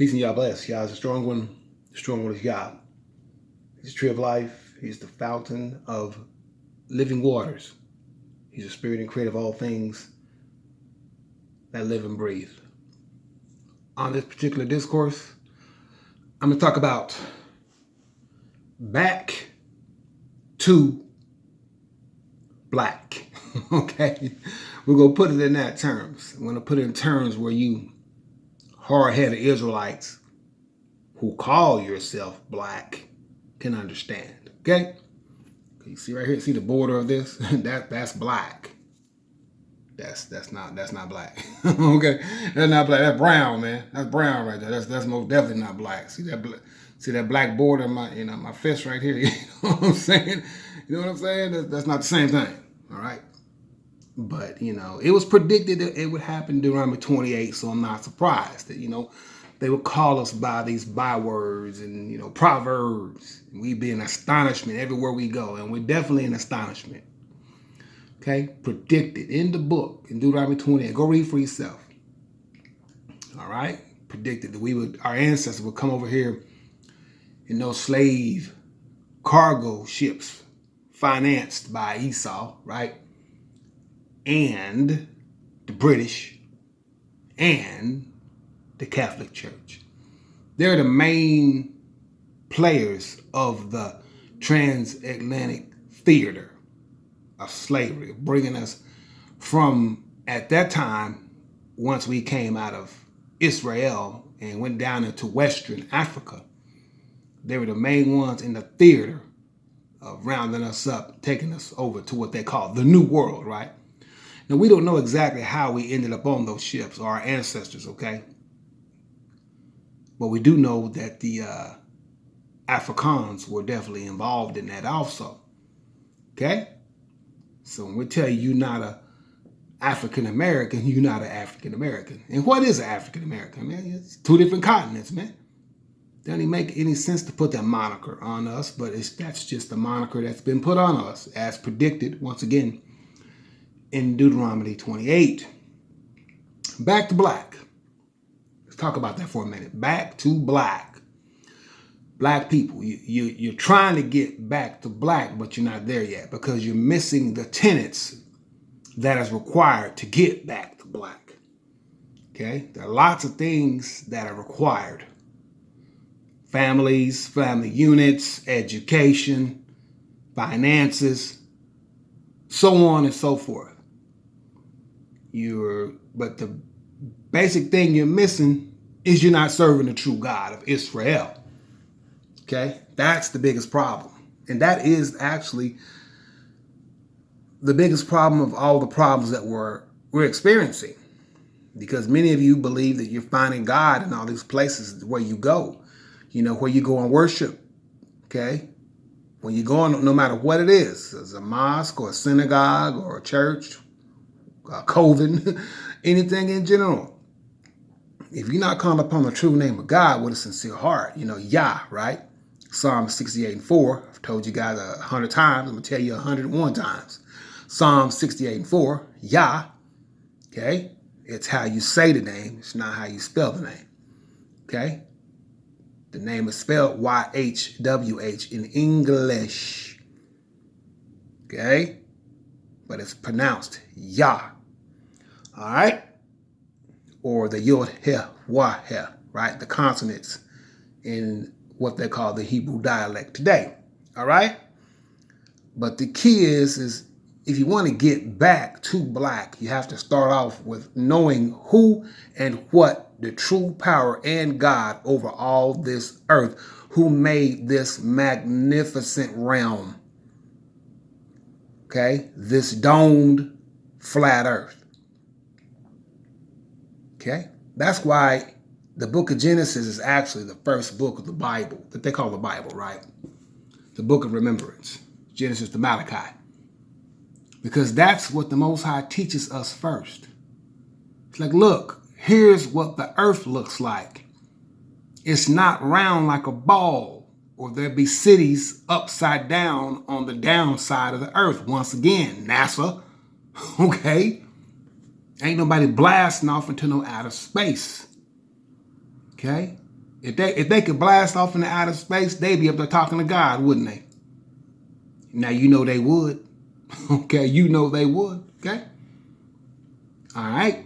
Peace and Yah bless. Yah is a strong one. The strong one is Yah. He's the tree of life. He's the fountain of living waters. He's the spirit and creator of all things that live and breathe. On this particular discourse, I'm going to talk about back to black. Okay? We're going to put it in that terms. I'm going to put it in terms where you hard-headed Israelites who call yourself black can understand. Okay? You see right here, see the border of this? That's black. That's not black. Okay? That's not black. That's brown, man. That's brown right there. That's most definitely not black. See that black border in my fist right here? You know what I'm saying? You know what I'm saying? That's not the same thing. All right? But, it was predicted that it would happen in Deuteronomy 28, so I'm not surprised that, they would call us by these bywords and, proverbs. And we'd be in astonishment everywhere we go, and we're definitely in astonishment. Okay? Predicted in the book, in Deuteronomy 28. Go read for yourself. All right? Predicted that our ancestors would come over here in those slave cargo ships financed by Esau, right? And the British and the Catholic Church. They're the main players of the transatlantic theater of slavery, bringing us from, at that time, once we came out of Israel and went down into Western Africa, they were the main ones in the theater of rounding us up, taking us over to what they call the New World, right? Now, we don't know exactly how we ended up on those ships, or our ancestors, okay? But we do know that the Afrikaans were definitely involved in that also, okay? So when we tell you you're not an African-American, you're not an African-American. And what is an African-American, man? It's two different continents, man. Doesn't even make any sense to put that moniker on us, but that's just the moniker that's been put on us, as predicted, once again, in Deuteronomy 28. Back to black. Let's talk about that for a minute. Back to black. Black people, you're trying to get back to black, but you're not there yet because you're missing the tenets that is required to get back to black. Okay? There are lots of things that are required. Families, family units, education, finances, so on and so forth. But the basic thing you're missing is you're not serving the true God of Israel. Okay? That's the biggest problem. And that is actually the biggest problem of all the problems that we're experiencing. Because many of you believe that you're finding God in all these places where you go. Where you go and worship. Okay? When you go on, no matter what it is, it's a mosque or a synagogue or a church, a coven, anything in general. If you're not calling upon the true name of God with a sincere heart, Yah, right? Psalm 68:4. I've told you guys 100 times. I'm going to tell you 101 times. Psalm 68:4, Yah. Okay? It's how you say the name. It's not how you spell the name. Okay? The name is spelled YHWH in English. Okay? But it's pronounced Yah. All right? Or the Yod Heh Wah Heh, right? The consonants in what they call the Hebrew dialect today. All right? But the key is if you want to get back to black, you have to start off with knowing who and what the true power and God over all this earth, who made this magnificent realm. Okay? This domed flat earth. Okay? That's why the book of Genesis is actually the first book of the Bible, that they call the Bible, right? The book of remembrance. Genesis to Malachi. Because that's what the Most High teaches us first. It's like, look, here's what the earth looks like. It's not round like a ball, or there be cities upside down on the downside of the earth. Once again, NASA. Okay? Ain't nobody blasting off into no outer space. Okay? If they could blast off into outer space, they'd be up there talking to God, wouldn't they? Now you know they would. Okay, you know they would. Okay? All right?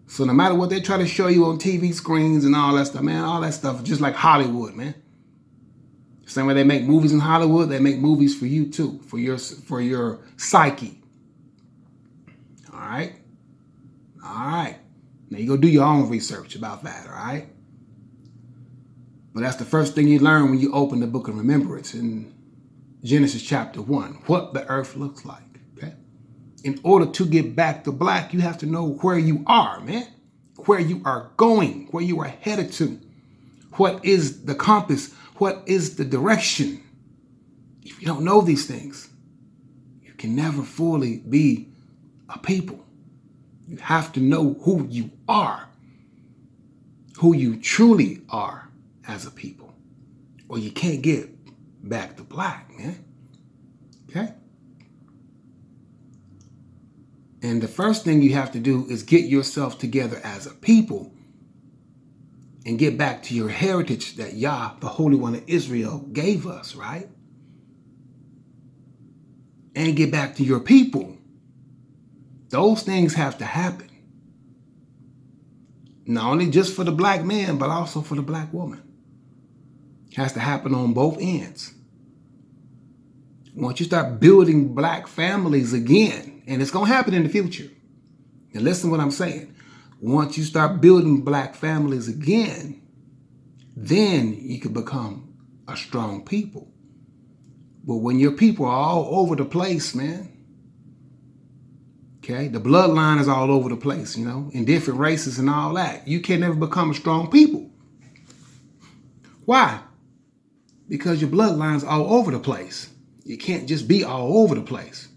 So no matter what they try to show you on TV screens and all that stuff, man, all that stuff is just like Hollywood, man. Same way they make movies in Hollywood, they make movies for you too, for your psyche. All right? All right. Now you go do your own research about that, all right? But that's the first thing you learn when you open the book of remembrance in Genesis chapter 1, what the earth looks like, okay? In order to get back to black, you have to know where you are, man, where you are going, where you are headed to. What is the compass? What is the direction? If you don't know these things, you can never fully be a people. You have to know who you are, who you truly are as a people, or you can't get back to black, man. Okay? And the first thing you have to do is get yourself together as a people and get back to your heritage that Yah, the Holy One of Israel, gave us, right? And get back to your people. Those things have to happen. Not only just for the black man, but also for the black woman. It has to happen on both ends. Once you start building black families again, and it's going to happen in the future. And listen to what I'm saying. Once you start building black families again, then you can become a strong people. But when your people are all over the place, man, okay, the bloodline is all over the place, you know, in different races and all that, you can never become a strong people. Why? Because your bloodline's all over the place. You can't just be all over the place.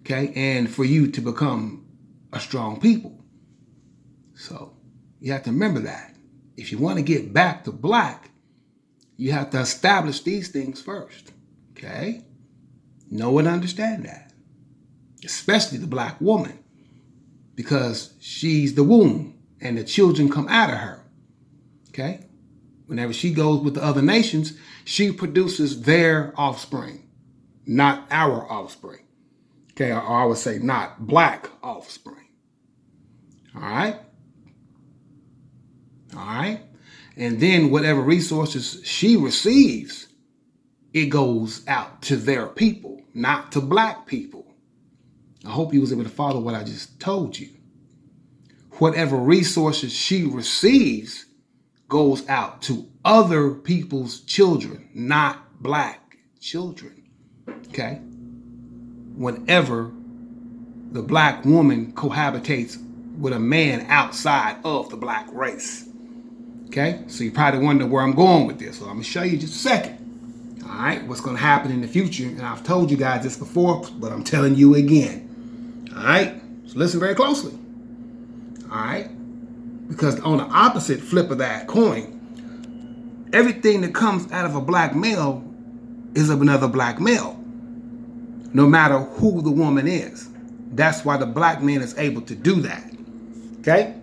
Okay? And for you to become a strong people. So you have to remember that. If you want to get back to black, you have to establish these things first. Okay? Know and understand that. Especially the black woman. Because she's the womb and the children come out of her. Okay? Whenever she goes with the other nations, she produces their offspring, not our offspring. Okay, or I would say not black offspring. All right? All right? And then whatever resources she receives, it goes out to their people, not to black people. I hope you was able to follow what I just told you. Whatever resources she receives goes out to other people's children, not black children. Okay? Whenever the black woman cohabitates with a man outside of the black race. Okay? So you probably wonder where I'm going with this. So I'm going to show you just a second. All right? What's going to happen in the future. And I've told you guys this before, but I'm telling you again. All right? So listen very closely. All right? Because on the opposite flip of that coin, everything that comes out of a black male is of another black male, no matter who the woman is. That's why the black man is able to do that. Okay?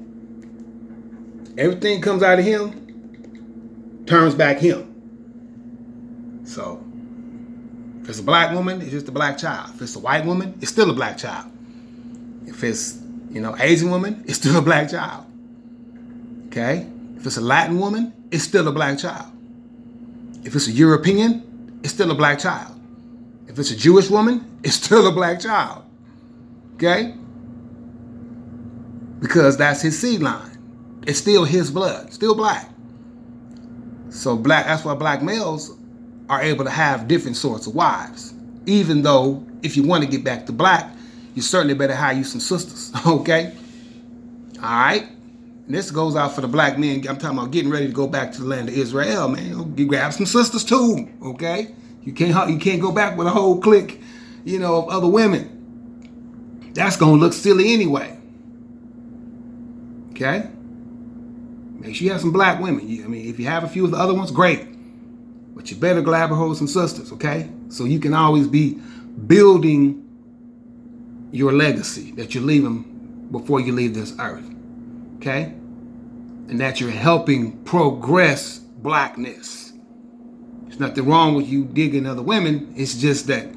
Everything comes out of him, turns back him. So, if it's a black woman, it's just a black child. If it's a white woman, it's still a black child. If it's, Asian woman, it's still a black child. Okay? If it's a Latin woman, it's still a black child. If it's a European, it's still a black child. If it's a Jewish woman, it's still a black child. Okay? Because that's his seed line. It's still his blood, still black. So that's why black males are able to have different sorts of wives. Even though, if you want to get back to black, you certainly better hire you some sisters. Okay? All right? And this goes out for the black men. I'm talking about getting ready to go back to the land of Israel, man. You grab some sisters too, okay? You can't go back with a whole clique, of other women. That's gonna look silly anyway. Okay? Make sure you have some black women. If you have a few of the other ones, great. But you better grab a hold of some sisters, okay? So you can always be building your legacy that you're leaving before you leave this earth. Okay? and that you're helping progress blackness. There's nothing wrong with you digging other women. It's just that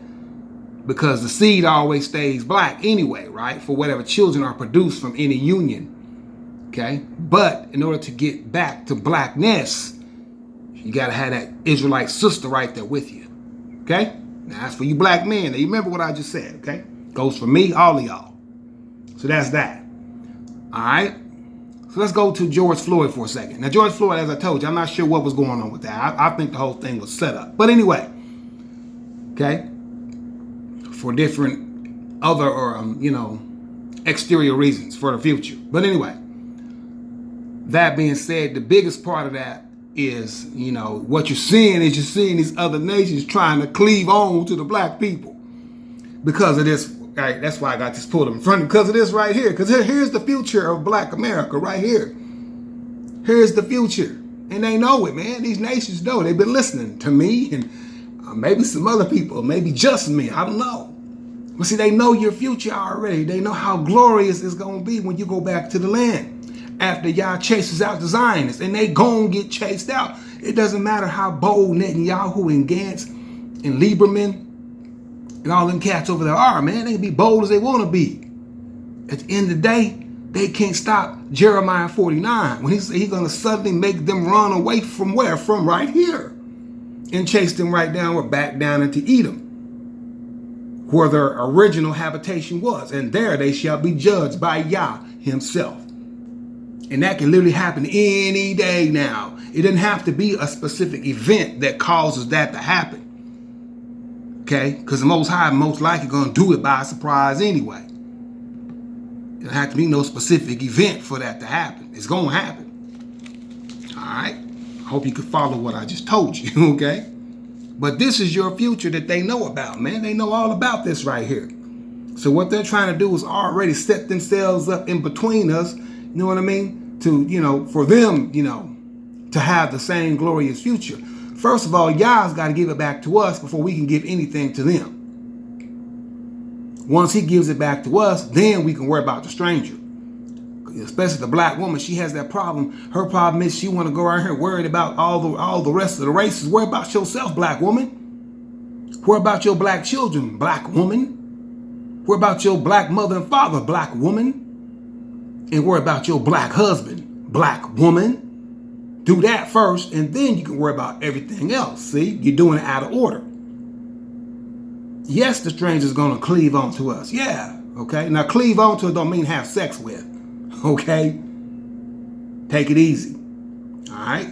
because the seed always stays black anyway, right? For whatever children are produced from any union, okay? But in order to get back to blackness, you got to have that Israelite sister right there with you, okay? Now, that's for you black men. Now, you remember what I just said, okay? Goes for me, all of y'all. So that's that. All right? So let's go to George Floyd for a second. Now, George Floyd, as I told you, I'm not sure what was going on with that. I think the whole thing was set up. But anyway, okay? For different other or, exterior reasons for the future. But anyway, that being said, the biggest part of that is, what you're seeing these other nations trying to cleave on to the black people because of this. Right, that's why I got this pulled up in front of me, because of this right here. Because here's the future of black America right here. Here's the future. And they know it, man. These nations know. They've been listening to me and maybe some other people, maybe just me. I don't know. But see, they know your future already. They know how glorious it's going to be when you go back to the land after y'all chases out the Zionists. And they going to get chased out. It doesn't matter how bold Netanyahu and Gantz and Lieberman and all them cats over there are, man. They can be bold as they want to be. At the end of the day, they can't stop Jeremiah 49 when he's going to suddenly make them run away from where? From right here. And chase them right down or back down into Edom, where their original habitation was. And there they shall be judged by Yah himself. And that can literally happen any day now. It doesn't have to be a specific event that causes that to happen. Okay, because the Most High most likely going to do it by surprise anyway. It don't have to be no specific event for that to happen. It's going to happen. All right. I hope you could follow what I just told you, okay? But this is your future that they know about, man. They know all about this right here. So what they're trying to do is already set themselves up in between us, you know what I mean? To, for them, to have the same glorious future. First of all, Yah's got to give it back to us before we can give anything to them. Once he gives it back to us, then we can worry about the stranger. Especially the black woman, she has that problem. Her problem is she want to go out here worried about all the rest of the races. Worry about yourself, black woman. Worry about your black children, black woman. Worry about your black mother and father, black woman. And worry about your black husband, black woman. Do that first, and then you can worry about everything else. See, you're doing it out of order. Yes, the stranger's going to cleave on to us. Yeah, okay. Now, cleave on to it don't mean have sex with. Okay? Take it easy. All right?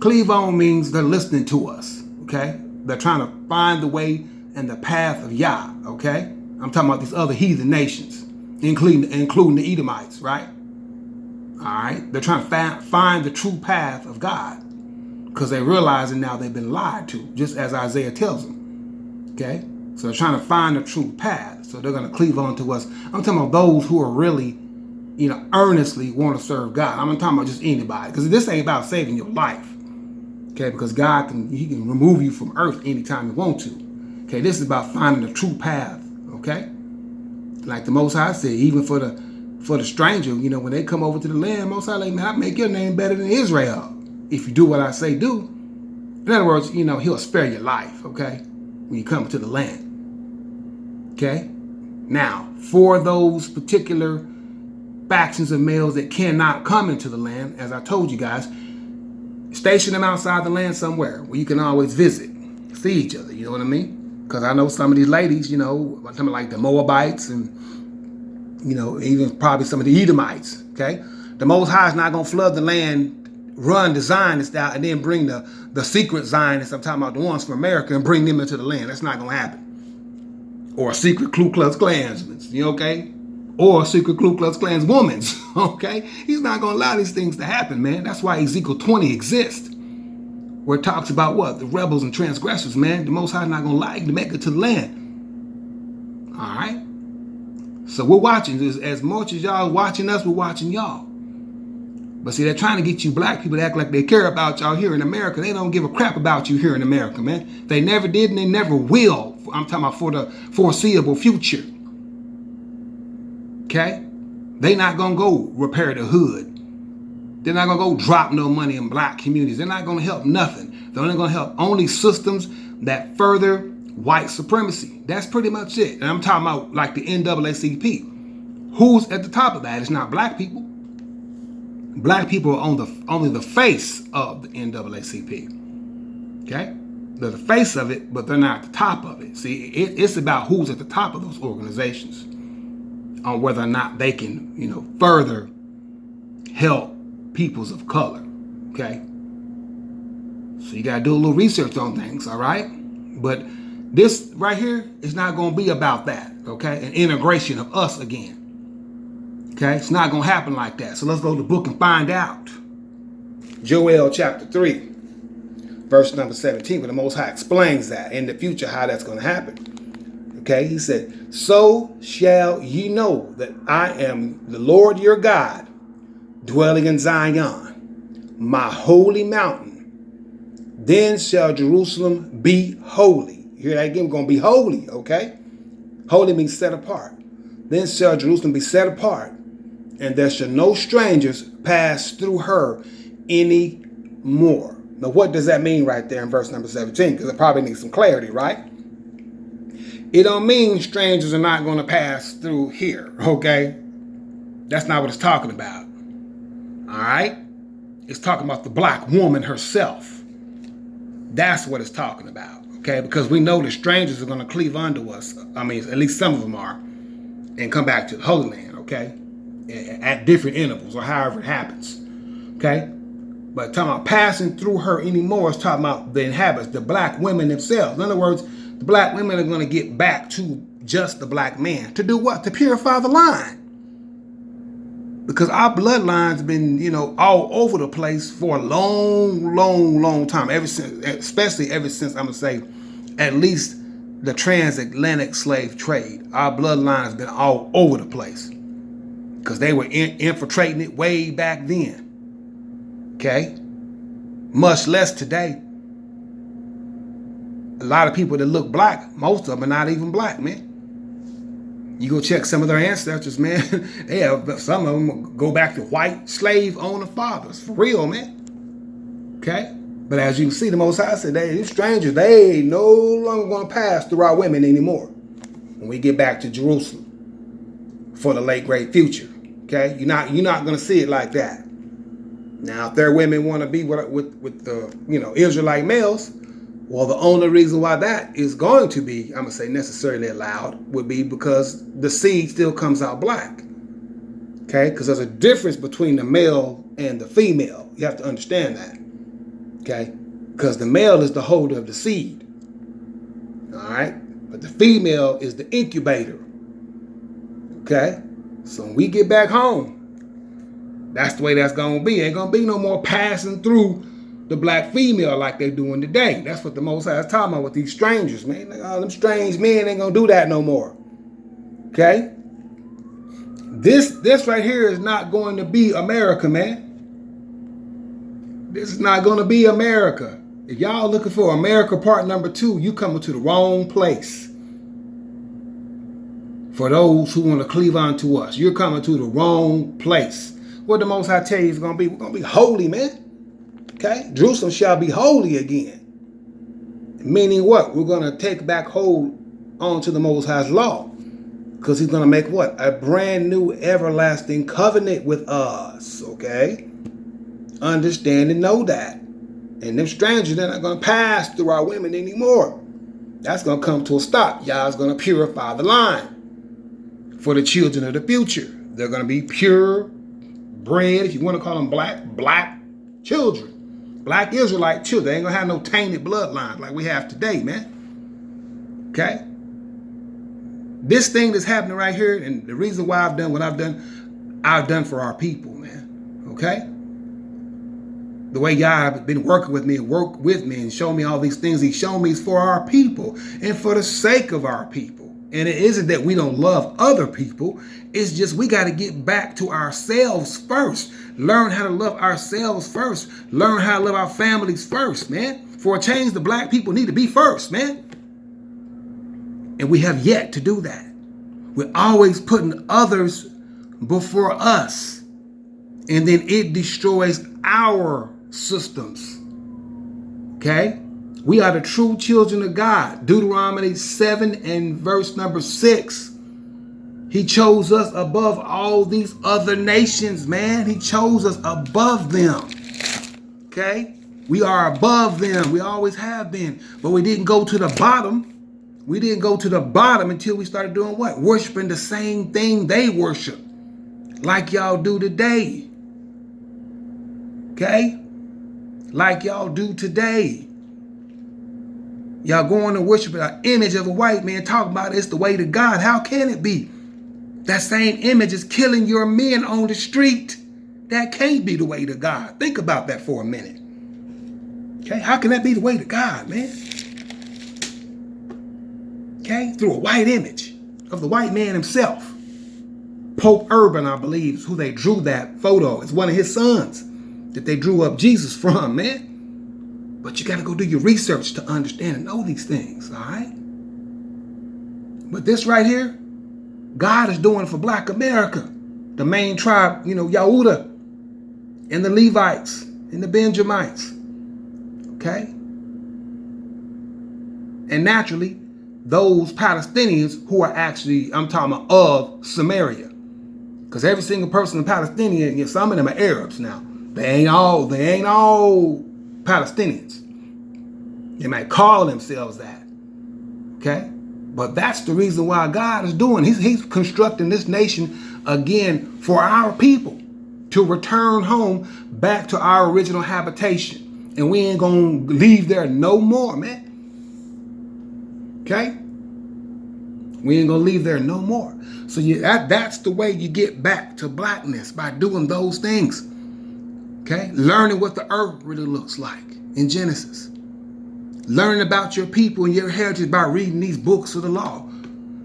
Cleave on means they're listening to us. Okay? They're trying to find the way and the path of Yah. Okay? I'm talking about these other heathen nations, including the Edomites, right? All right, they're trying to find the true path of God because they're realizing now they've been lied to, just as Isaiah tells them. Okay, so they're trying to find the true path. So they're going to cleave on to us. I'm talking about those who are really, earnestly want to serve God. I'm not talking about just anybody, because this ain't about saving your life. Okay, because God can remove you from earth anytime he wants to. Okay, this is about finding the true path. Okay, like the Most High said, even for the stranger, when they come over to the land, Most High, like, man, I make your name better than Israel. If you do what I say do. In other words, he'll spare your life, okay? When you come to the land. Okay? Now, for those particular factions of males that cannot come into the land, as I told you guys, station them outside the land somewhere where you can always visit, see each other, you know what I mean? Because I know some of these ladies, I'm talking like the Moabites and even probably some of the Edomites, okay? The Most High is not going to flood the land, run the Zionists out, and then bring the secret Zionists, I'm talking about the ones from America, and bring them into the land. That's not going to happen. Or a secret Ku Klux Klansman, okay? Or a secret Ku Klux Klans woman, okay? He's not going to allow these things to happen, man. That's why Ezekiel 20 exists, where it talks about what? The rebels and transgressors, man. The Most High is not going to allow you to make it to the land. All right? So we're watching. As much as y'all watching us, we're watching y'all. But see, they're trying to get you black people to act like they care about y'all here in America. They don't give a crap about you here in America, man. They never did and they never will. I'm talking about for the foreseeable future. Okay? They not going to go repair the hood They're not going to go drop no money in black communities. They're not going to help nothing. They're only going to help only systems that further white supremacy. That's pretty much it. And I'm talking about like the NAACP. Who's at the top of that? It's not black people. Black people are only the face of the NAACP. Okay? They're the face of it, but they're not at the top of it. See, it's about who's at the top of those organizations on whether or not they can, further help peoples of color. Okay? So you got to do a little research on things, all right? But this right here is not going to be about that, okay? An integration of us again. Okay? It's not going to happen like that. So let's go to the book and find out. Joel chapter 3, verse number 17, where the Most High explains that in the future how that's going to happen. Okay? He said, so shall ye know that I am the Lord your God, dwelling in Zion, my holy mountain. Then shall Jerusalem be holy. You hear that again? We're going to be holy, okay? Holy means set apart. Then shall Jerusalem be set apart, and there shall no strangers pass through her any more. Now, what does that mean right there in verse number 17? Because it probably needs some clarity, right? It don't mean strangers are not going to pass through here, okay? That's not what it's talking about. All right? It's talking about the black woman herself. That's what it's talking about, okay? Because we know the strangers are going to cleave unto us. I mean, at least some of them are, and come back to the Holy Land, okay? At different intervals or however it happens, okay? But talking about passing through her anymore is talking about the inhabitants, the black women themselves. In other words, the black women are going to get back to just the black man. To do what? To purify the line. Because our bloodline's been, all over the place for a long, long, long time. Especially ever since, I'm going to say, at least the transatlantic slave trade. Our bloodline's been all over the place. Because they were infiltrating it way back then. Okay? Much less today. A lot of people that look black, most of them are not even black, man. You go check some of their ancestors, man. Some of them go back to white slave owner fathers. For real, man. Okay? But as you can see, the Most High said, these strangers, they ain't no longer going to pass through our women anymore when we get back to Jerusalem for the late great future. Okay? You're not going to see it like that. Now, if their women want to be with the Israelite males, well, the only reason why that is going to be, I'm going to say necessarily allowed, would be because the seed still comes out black. Okay? Because there's a difference between the male and the female. You have to understand that. Okay? Because the male is the holder of the seed. All right? But the female is the incubator. Okay? So when we get back home, that's the way that's going to be. Ain't going to be no more passing through the black female like they're doing today. That's what the Most High is talking about with these strangers, man. All them strange men ain't gonna do that no more. Okay? This right here is not going to be America, man. This is not going to be America. If y'all looking for America part number 2, you coming to the wrong place. For those who want to cleave on to us, you're coming to the wrong place. What the Most High tell you is going to be, we're going to be holy, man. Okay? Jerusalem shall be holy again. Meaning what? We're going to take back hold onto the Most High's law. Because he's going to make what? A brand new everlasting covenant with us. Okay? Understand and know that. And them strangers, they're not going to pass through our women anymore. That's going to come to a stop. Y'all's going to purify the line for the children of the future. They're going to be pure bred, if you want to call them black children. Black Israelite children. They ain't going to have no tainted bloodlines like we have today, man. Okay? This thing that's happening right here, and the reason why I've done what I've done for our people, man. Okay? The way y'all have been working with me and work with me and show me all these things he's shown me is for our people and for the sake of our people. And it isn't that we don't love other people. It's just we got to get back to ourselves first. Learn how to love ourselves first. Learn how to love our families first, man. For a change, the black people need to be first, man. And we have yet to do that. We're always putting others before us. And then it destroys our systems. Okay? We are the true children of God. Deuteronomy 7 and verse number 6. He chose us above all these other nations, man. He chose us above them. Okay? We are above them. We always have been. But we didn't go to the bottom. We didn't go to the bottom until we started doing what? Worshiping the same thing they worship. Like y'all do today. Okay? Like y'all do today. Y'all going to worship an image of a white man, talking about it's the way to God. How can it be? That same image is killing your men on the street. That can't be the way to God. Think about that for a minute. Okay, how can that be the way to God, man? Okay, through a white image of the white man himself. Pope Urban, I believe, is who they drew that photo. It's one of his sons that they drew up Jesus from, man. But you got to go do your research to understand and know these things, all right? But this right here, God is doing for Black America. The main tribe, Yahuda, and the Levites, and the Benjamites, okay? And naturally, those Palestinians who are actually, I'm talking about, of Samaria. Because every single person in Palestinian, some of them are Arabs now. They ain't all Palestinians. They might call themselves that. Okay? But that's the reason why God is doing. He's constructing this nation again for our people to return home back to our original habitation. And we ain't going to leave there no more, man. Okay? We ain't going to leave there no more. So that's the way you get back to blackness, by doing those things. Okay? Learning what the earth really looks like in Genesis. Learning about your people and your heritage by reading these books of the law.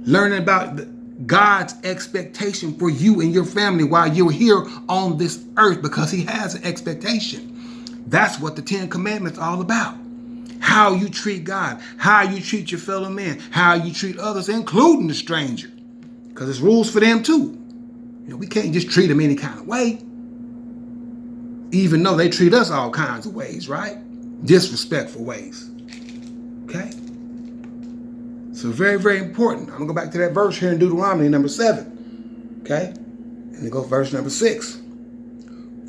Learning about God's expectation for you and your family while you're here on this earth, because he has an expectation. That's what the 10 Commandments are all about. How you treat God, how you treat your fellow man, how you treat others, including the stranger. Because there's rules for them too. We can't just treat them any kind of way. Even though they treat us all kinds of ways, right? Disrespectful ways. Okay? So very, very important. I'm going to go back to that verse here in Deuteronomy number 7. Okay? And then go verse number 6.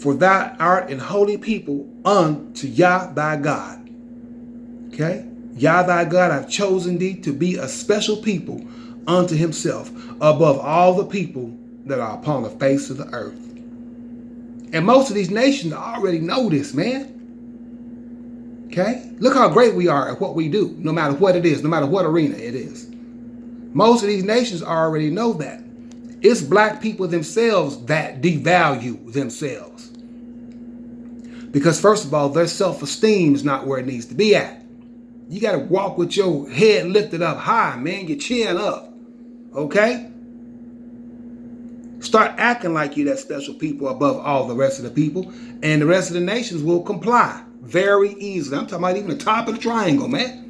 For thou art an holy people unto Yah thy God. Okay? Yah thy God hath chosen thee to be a special people unto himself above all the people that are upon the face of the earth. And most of these nations already know this, man. Okay? Look how great we are at what we do, no matter what it is, no matter what arena it is. Most of these nations already know that. It's black people themselves that devalue themselves. Because first of all, their self-esteem is not where it needs to be at. You got to walk with your head lifted up high, man, your chin up. Okay? Start acting like you're that special people above all the rest of the people, and the rest of the nations will comply very easily. I'm talking about even the top of the triangle, man.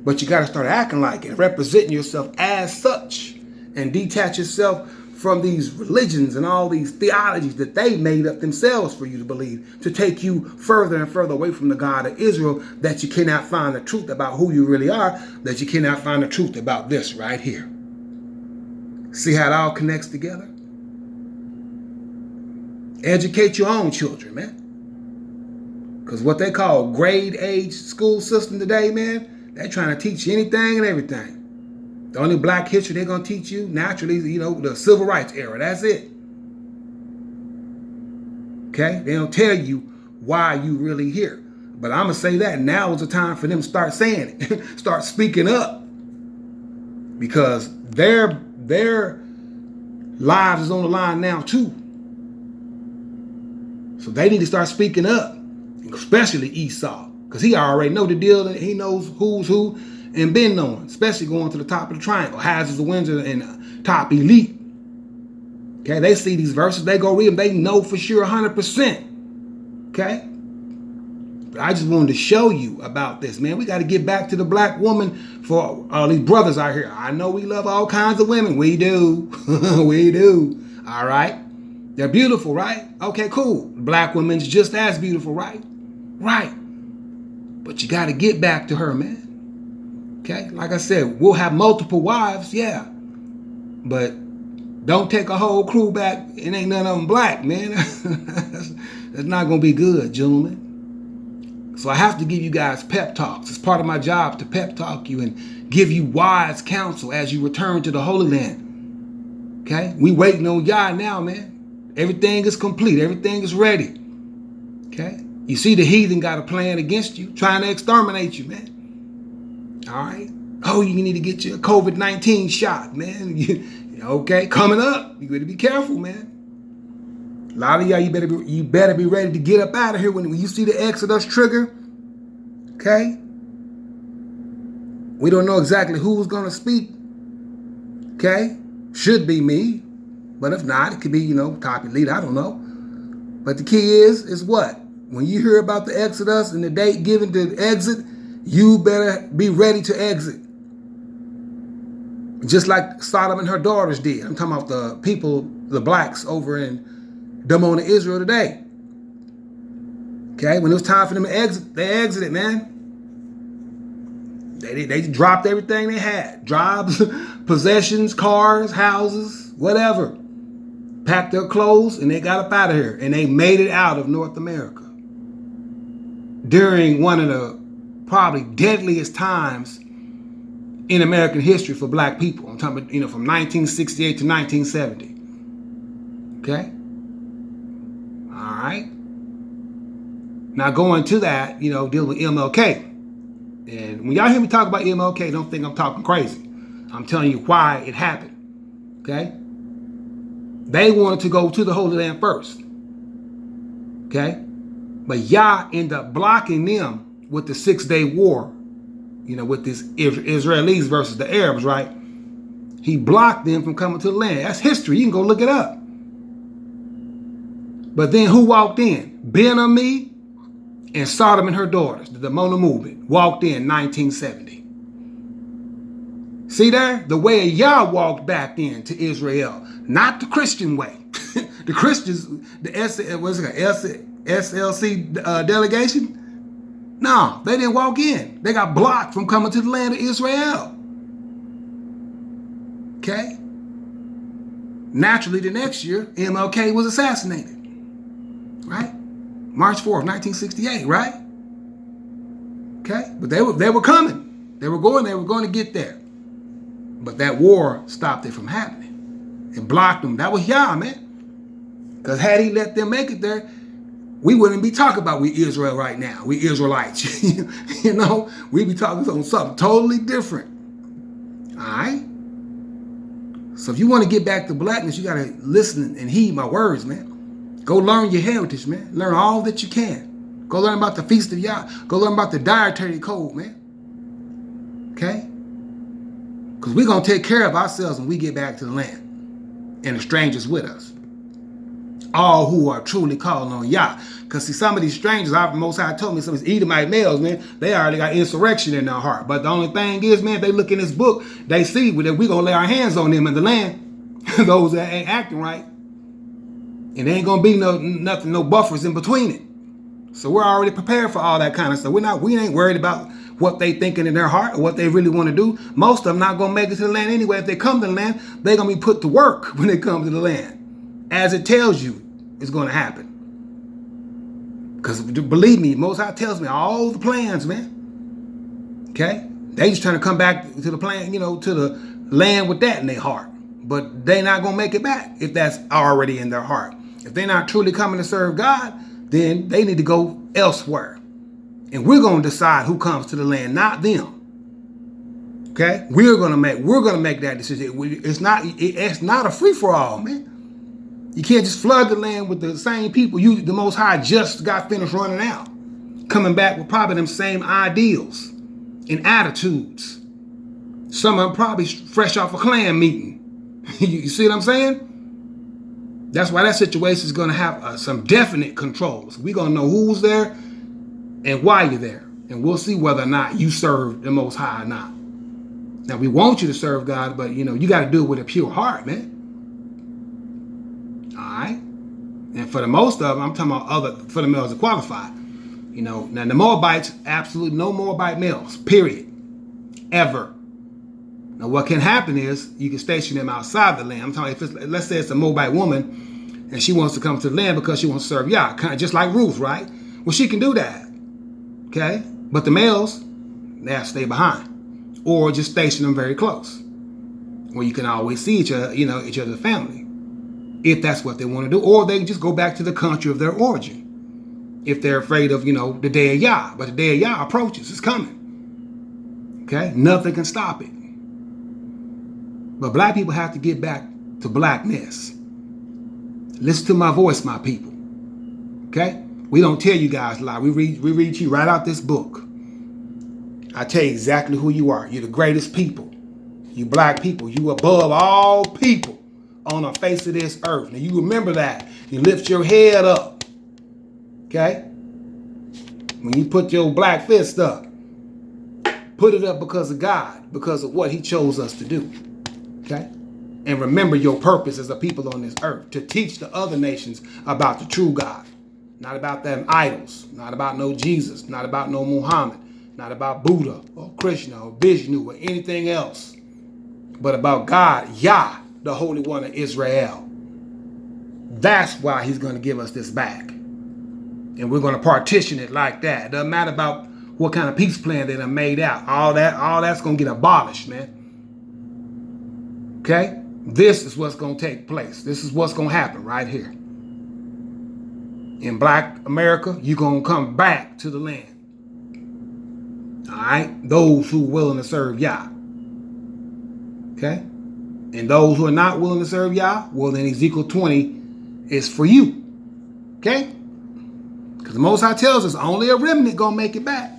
But you got to start acting like it, representing yourself as such, and detach yourself from these religions and all these theologies that they made up themselves for you to believe, to take you further and further away from the God of Israel, that you cannot find the truth about who you really are, that you cannot find the truth about this right here. See how it all connects together? Educate your own children, man. Because what they call grade age school system today, man, they're trying to teach you anything and everything. The only black history they're going to teach you, naturally, the civil rights era. That's it. Okay? They don't tell you why you really here. But I'm going to say that now is the time for them to start saying it. Start speaking up. Because their lives is on the line now too. So they need to start speaking up. Especially Esau. Because he already know the deal. He knows who's who. And been knowing, especially going to the top of the triangle, Hazards of Windsor and top elite. Okay, they see these verses, they go read them, they know for sure 100%. Okay? But I just wanted to show you about this, man. We got to get back to the black woman for all these brothers out here. I know we love all kinds of women. We do. We do. All right? They're beautiful, right? Okay, cool. Black woman's just as beautiful, right? Right. But you got to get back to her, man. Okay? Like I said, we'll have multiple wives, yeah. But don't take a whole crew back. It ain't none of them black, man. That's not going to be good, gentlemen. So I have to give you guys pep talks. It's part of my job to pep talk you and give you wise counsel as you return to the Holy Land. Okay? We waiting on Yah now, man. Everything is complete. Everything is ready. Okay? You see the heathen got a plan against you, trying to exterminate you, man. All right? Oh, you need to get your COVID-19 shot, man. Okay, coming up. You better be careful, man. A lot of y'all, you better be ready to get up out of here when you see the Exodus trigger. Okay? We don't know exactly who's going to speak. Okay? Should be me. But if not, it could be, copy leader. I don't know. But the key is what? When you hear about the Exodus and the date given to exit, you better be ready to exit. Just like Sodom and her daughters did. I'm talking about the people, the blacks over in Damona, Israel today. Okay, when it was time for them to exit, they exited, man. They dropped everything they had. Jobs, possessions, cars, houses, whatever. Packed their clothes and they got up out of here. And they made it out of North America. During one of the probably deadliest times in American history for black people. I'm talking about, from 1968 to 1970. Okay? All right? Now going to that, dealing with MLK. And when y'all hear me talk about MLK, don't think I'm talking crazy. I'm telling you why it happened. Okay? They wanted to go to the Holy Land first. Okay? But Yah ended up blocking them with the 6-day war. With this Israelis versus the Arabs, right? He blocked them from coming to the land. That's history. You can go look it up. But then who walked in? Ben-Ami and Sodom and her daughters, the Damona movement, walked in 1970. See there? The way Yah walked back into Israel, not the Christian way. The Christians, the SLC delegation, no, they didn't walk in. They got blocked from coming to the land of Israel. Okay? Naturally, the next year, MLK was assassinated. Right? March 4th, 1968, right? Okay? But they were coming. They were going to get there. But that war stopped it from happening. It blocked them. That was Yah, man. Because had he let them make it there, we wouldn't be talking about we Israel right now. We Israelites. We'd be talking on something totally different. All right? So if you want to get back to blackness, you got to listen and heed my words, man. Go learn your heritage, man. Learn all that you can. Go learn about the Feast of Yah. Go learn about the dietary code, man. Okay? Because we're going to take care of ourselves when we get back to the land. And the strangers with us. All who are truly calling on Yah. Because see, some of these strangers, Most High told me, some of these Edomite males, man, they already got insurrection in their heart. But the only thing is, man, if they look in this book, they see that we're going to lay our hands on them in the land. Those that ain't acting right. And there ain't going to be no buffers in between it. So we're already prepared for all that kind of stuff. We ain't worried about what they thinking in their heart or what they really want to do. Most of them not going to make it to the land anyway. If they come to the land, they're going to be put to work when they come to the land. As it tells you, it's going to happen. Because believe me, Most High tells me all the plans, man. Okay? They just trying to come back to the plan, to the land with that in their heart. But they not going to make it back if that's already in their heart. If they're not truly coming to serve God, then they need to go elsewhere. And we're going to decide who comes to the land, not them. Okay? We're going to make that decision. It's not a free-for-all, man. You can't just flood the land with the same people the Most High just got finished running out. Coming back with probably them same ideals and attitudes. Some of them probably fresh off a Klan meeting. You see what I'm saying? That's why that situation is going to have some definite controls. We're going to know who's there and why you're there. And we'll see whether or not you serve the Most High or not. Now, we want you to serve God, but, you got to do it with a pure heart, man. All right? And for the most of them, I'm talking about for the males that qualify. You know, now the Moabites, absolutely no Moabite males, period, ever. Now what can happen is you can station them outside the land. I'm talking if let's say it's a Moabite woman and she wants to come to the land because she wants to serve Yah, kind of just like Ruth, right? Well, she can do that, okay? But the males, they have to stay behind or just station them very close where you can always see each other, each other's family, if that's what they want to do. Or they can just go back to the country of their origin if they're afraid of, the day of Yah. But the day of Yah approaches. It's coming. Okay? Nothing can stop it. But black people have to get back to blackness. Listen to my voice, my people. Okay? We don't tell you guys lie. We read you right out this book. I tell you exactly who you are. You're the greatest people. You black people. You above all people on the face of this earth. Now you remember that. You lift your head up. Okay? When you put your black fist up, put it up because of God, because of what he chose us to do. Okay? And remember your purpose as a people on this earth, to teach the other nations about the true God. Not about them idols, not about no Jesus, not about no Muhammad, not about Buddha or Krishna or Vishnu or anything else, but about God, Yah, the Holy One of Israel. That's why he's going to give us this back. And we're going to partition it like that. It doesn't matter about what kind of peace plan they done made out. All that's going to get abolished, man. Okay? This is what's going to take place. This is what's going to happen right here. In black America, you're going to come back to the land. All right? Those who are willing to serve Yah. Okay? And those who are not willing to serve Yah, well, then Ezekiel 20 is for you. Okay? Because the Most High tells us only a remnant going to make it back.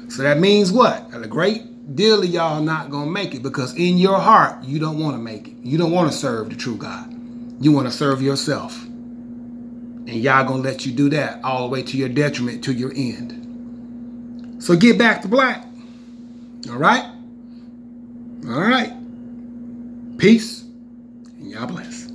So that means what? A great deal of y'all not going to make it because in your heart, you don't want to make it. You don't want to serve the true God. You want to serve yourself. And Yah going to let you do that all the way to your detriment, to your end. So get back to black. All right? All right. Peace. And Yah bless.